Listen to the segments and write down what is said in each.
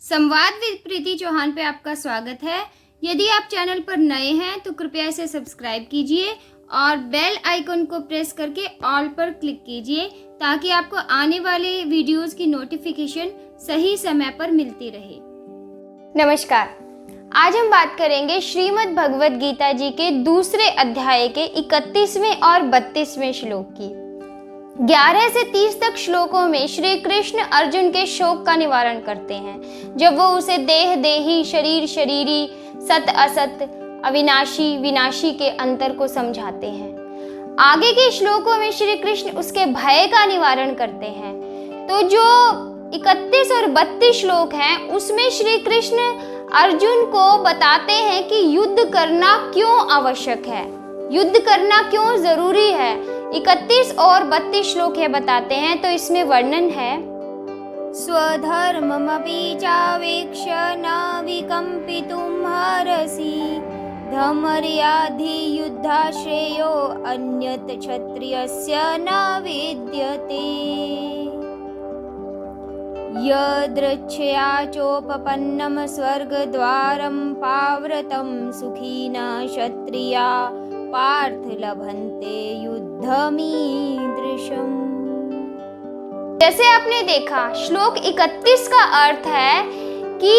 संवाद विद प्रीति चौहान पे आपका स्वागत है। यदि आप चैनल पर नए हैं तो कृपया इसे सब्सक्राइब कीजिए और बेल आइकन को प्रेस करके ऑल पर क्लिक कीजिए ताकि आपको आने वाले वीडियोस की नोटिफिकेशन सही समय पर मिलती रहे। नमस्कार, आज हम बात करेंगे श्रीमद् भगवद गीता जी के दूसरे अध्याय के 31वें और 32वें श्लोक की। 11 से 30 तक श्लोकों में श्री कृष्ण अर्जुन के शोक का निवारण करते हैं जब वो उसे देह देही, शरीर शरीरी, सत असत, अविनाशी विनाशी के अंतर को समझाते हैं। आगे के श्लोकों में श्री कृष्ण उसके भय का निवारण करते हैं। तो जो 31 और 32 श्लोक हैं उसमें श्री कृष्ण अर्जुन को बताते हैं कि युद्ध करना क्यों आवश्यक है, युद्ध करना क्यों जरूरी है। 31 और 32 श्लोक ये बताते हैं। तो इसमें वर्णन है, स्वधर्ममपि चावेक्ष्य न विकम्पितुमर्हसि धर्मर्याधि युद्धाश्रेयो अन्यत् क्षत्रियस्य न विद्यते यदृच्छया चोपपन्नं स्वर्गद्वारं पाव्रतं सुखिनः क्षत्रिया पार्थ लभन्ते युद्धमीदृशम्। जैसे आपने देखा, श्लोक 31 का अर्थ है कि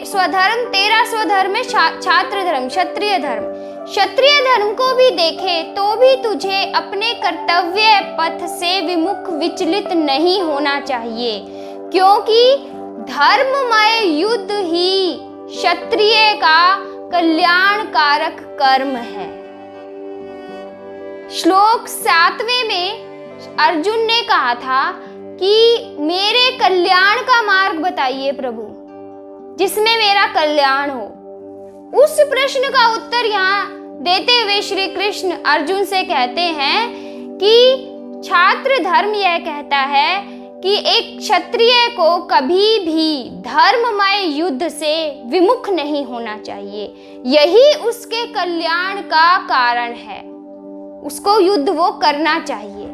स्वधर्म तेरा स्वधर्म है छात्र धर्म, क्षत्रिय धर्म। क्षत्रिय धर्म को भी देखे तो भी तुझे अपने कर्तव्य पथ से विमुख विचलित नहीं होना चाहिए, क्योंकि धर्ममय युद्ध ही क्षत्रिय का कल्याणकारक कर्म है। श्लोक 7वें में अर्जुन ने कहा था कि मेरे कल्याण का मार्ग बताइए प्रभु, जिसमें मेरा कल्याण हो। उस प्रश्न का उत्तर यहाँ देते हुए श्री कृष्ण अर्जुन से कहते हैं कि छात्र धर्म यह कहता है कि एक क्षत्रिय को कभी भी धर्ममय युद्ध से विमुख नहीं होना चाहिए। यही उसके कल्याण का कारण है, उसको युद्ध वो करना चाहिए।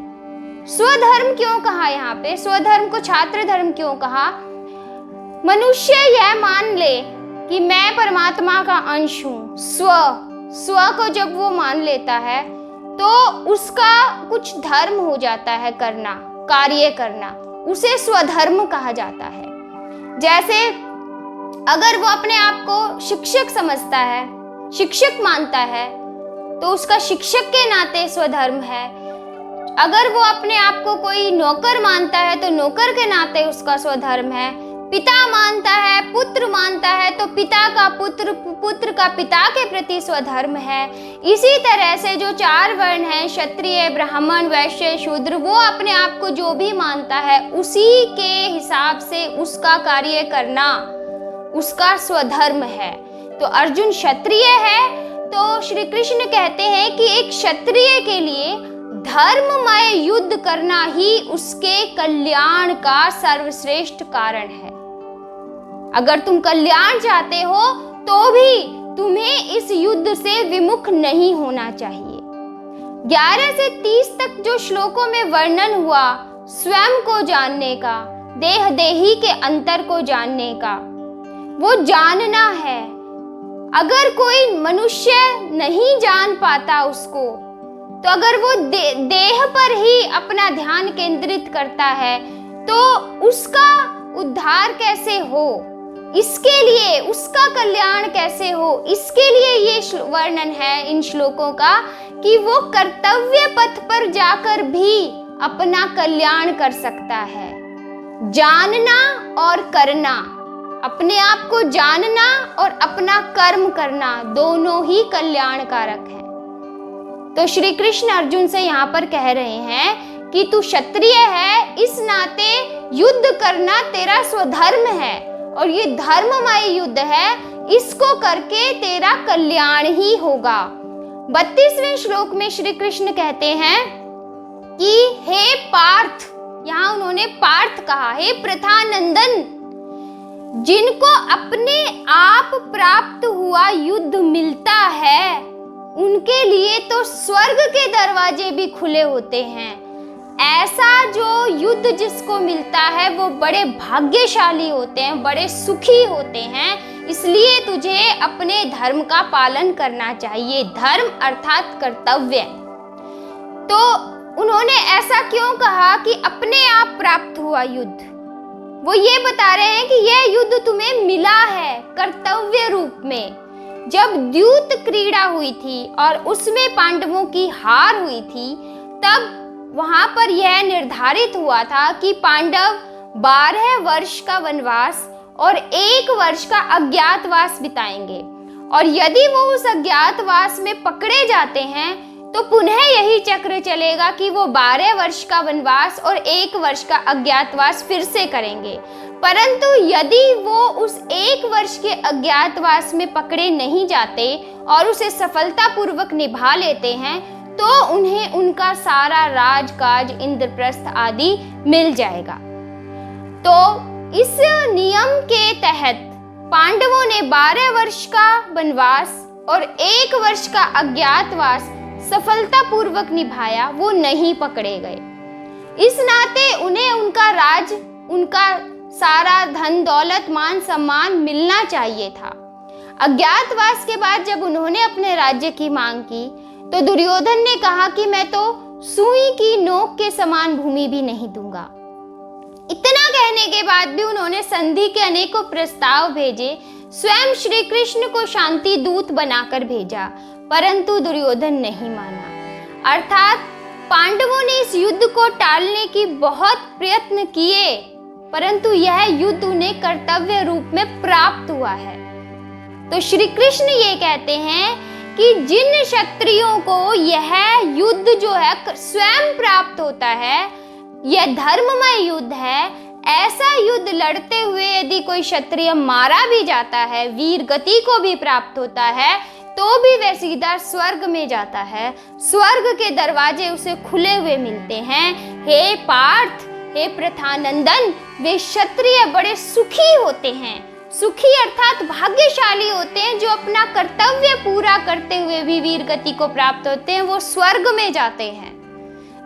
स्वधर्म क्यों कहा यहाँ पे, स्वधर्म को छात्र धर्म क्यों कहा? मनुष्य यह मान ले कि मैं परमात्मा का अंश हूँ। स्व को जब वो मान लेता है तो उसका कुछ धर्म हो जाता है, करना, कार्य करना, उसे स्वधर्म कहा जाता है। जैसे अगर वो अपने आप को शिक्षक समझता है, शिक्षक मानता है, तो उसका शिक्षक के नाते स्वधर्म है। अगर वो अपने आप को कोई नौकर मानता है तो नौकर के नाते उसका स्वधर्म है। पिता मानता है, पुत्र मानता है, तो पिता का पुत्र, पुत्र का पिता के प्रति स्वधर्म है। इसी तरह से जो 4 वर्ण हैं, क्षत्रिय, ब्राह्मण, वैश्य, शूद्र, वो अपने आप को जो भी मानता है उसी के हिसाब से उसका कार्य करना उसका स्वधर्म है। तो अर्जुन क्षत्रिय है, तो श्री कृष्ण कहते हैं कि एक क्षत्रिय के लिए धर्ममय युद्ध करना ही उसके कल्याण का सर्वश्रेष्ठ कारण है। अगर तुम कल्याण चाहते हो तो भी तुम्हें इस युद्ध से विमुख नहीं होना चाहिए। 11 से 30 तक जो श्लोकों में वर्णन हुआ स्वयं को जानने का, देह देही के अंतर को जानने का, वो जानना है। अगर कोई मनुष्य नहीं जान पाता उसको, तो अगर वो देह पर ही अपना ध्यान केंद्रित करता है तो उसका उद्धार कैसे हो, इसके लिए उसका कल्याण कैसे हो, इसके लिए ये वर्णन है इन श्लोकों का कि वो कर्तव्य पथ पर जाकर भी अपना कल्याण कर सकता है। जानना और करना, अपने आप को जानना और अपना कर्म करना, दोनों ही कल्याणकारक है। तो श्री कृष्ण अर्जुन से यहाँ पर कह रहे हैं कि तू क्षत्रिय है, इस नाते युद्ध करना तेरा स्वधर्म है और ये धर्ममय युद्ध है, इसको करके तेरा कल्याण ही होगा। 32वें श्लोक में श्री कृष्ण कहते हैं कि हे पार्थ, यहाँ उन्होंने पार्थ कहा, हे प्रथानंदन, जिनको अपने आप प्राप्त हुआ युद्ध मिलता है उनके लिए तो स्वर्ग के दरवाजे भी खुले होते हैं। ऐसा जो युद्ध जिसको मिलता है वो बड़े भाग्यशाली होते हैं, बड़े सुखी होते हैं। इसलिए तुझे अपने धर्म का पालन करना चाहिए। धर्म अर्थात कर्तव्य। तो उन्होंने ऐसा क्यों कहा कि अपने आप प्राप्त हुआ युद्ध? वो ये बता रहे हैं कि यह युद्ध तुम्हें मिला है कर्तव्य रूप में। जब द्यूत क्रीड़ा हुई थी और उसमें पांडवों की हार हुई थी, तब वहां पर यह निर्धारित हुआ था कि पांडव 12 वर्ष का वनवास और 1 वर्ष का अज्ञातवास बिताएंगे। और यदि वो उस अज्ञातवास में पकड़े जाते हैं तो पुनः यही चक्र चलेगा कि वो 12 वर्ष का वनवास और 1 वर्ष का अज्ञातवास फिर से करेंगे। परंतु यदि वो उस 1 वर्ष के अज्ञातवास में पकड़े नहीं जाते और उसे सफलतापूर्वक निभा लेते हैं तो उन्हें उनका सारा राजकाज, इंद्रप्रस्थ आदि मिल जाएगा। तो इस नियम के तहत पांडवों ने 12 वर्ष का वनवास और 1 वर्ष का अज्ञातवास सफलतापूर्वक निभाया। वो नहीं पकड़े गए। इस नाते उन्हें उनका राज, उनका सारा धन दौलत, मान सम्मान मिलना चाहिए था। अज्ञातवास के बाद जब उन्होंने अपने राज्य की मांग की तो दुर्योधन ने कहा कि मैं तो सुई की नोक के समान भूमि भी नहीं दूंगा। इतना कहने के बाद भी उन्होंने संधि के अनेकों प्रस्ताव भेजे, स्वयं श्री कृष्ण को शांति दूत बनाकर भेजा, परंतु दुर्योधन नहीं माना। अर्थात पांडवों ने इस युद्ध को टालने की बहुत प्रयत्न किए, परंतु यह युद्ध उन्हें कर्तव्य रूप में प्राप्त हुआ है। तो श्री कृष्ण ये कहते हैं कि जिन क्षत्रियों को यह युद्ध जो है स्वयं प्राप्त होता है, यह धर्ममय युद्ध है, ऐसा युद्ध लड़ते हुए यदि कोई क्षत्रिय मारा भी जाता है, वीर गति को भी प्राप्त होता है, तो भी वह सीधा स्वर्ग में जाता है। स्वर्ग के दरवाजे उसे खुले हुए मिलते हैं। हे पार्थ, हे प्रथानंदन, वे क्षत्रिय बड़े सुखी होते हैं। सुखी अर्थात भाग्यशाली होते हैं जो अपना कर्तव्य पूरा करते हुए भी वीर गति को प्राप्त होते हैं, वो स्वर्ग में जाते हैं।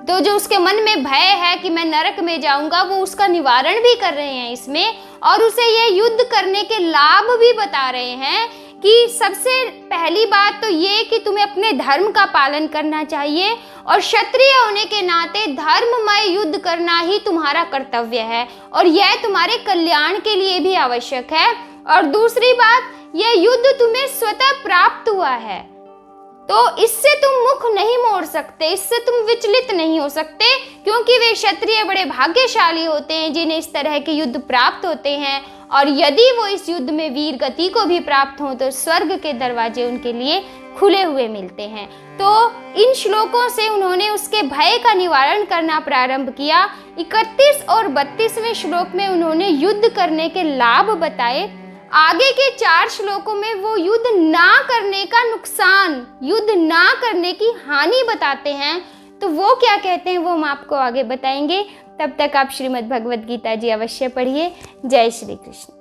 तो जो उसके मन में भय है कि मैं नरक में जाऊंगा, वो उसका निवारण भी कर रहे हैं इसमें, और उसे यह युद्ध करने के लाभ भी बता रहे हैं कि सबसे पहली बात तो ये कि तुम्हें अपने धर्म का पालन करना चाहिए और क्षत्रिय होने के नाते धर्ममय युद्ध करना ही तुम्हारा कर्तव्य है और यह तुम्हारे कल्याण के लिए भी आवश्यक है। और दूसरी बात, यह युद्ध तुम्हें स्वतः प्राप्त हुआ है, तो इससे तुम मुख नहीं मोड़ सकते, इससे तुम विचलित नहीं हो सकते, क्योंकि वे क्षत्रिय बड़े भाग्यशाली होते हैं जिन्हें इस तरह के युद्ध प्राप्त होते हैं। और यदि वो इस युद्ध में वीर गति को भी प्राप्त हो तो स्वर्ग के दरवाजे उनके लिए खुले हुए मिलते हैं। तो इन श्लोकों से उन्होंने उसके भय का निवारण करना प्रारंभ किया। 31 और 32वें श्लोक में उन्होंने युद्ध करने के लाभ बताए। आगे के 4 श्लोकों में वो युद्ध ना करने का नुकसान, युद्ध ना करने की हानि बताते हैं। तो वो क्या कहते हैं वो हम आपको आगे बताएंगे। तब तक आप श्रीमद् भगवद गीता जी अवश्य पढ़िए। जय श्री कृष्ण।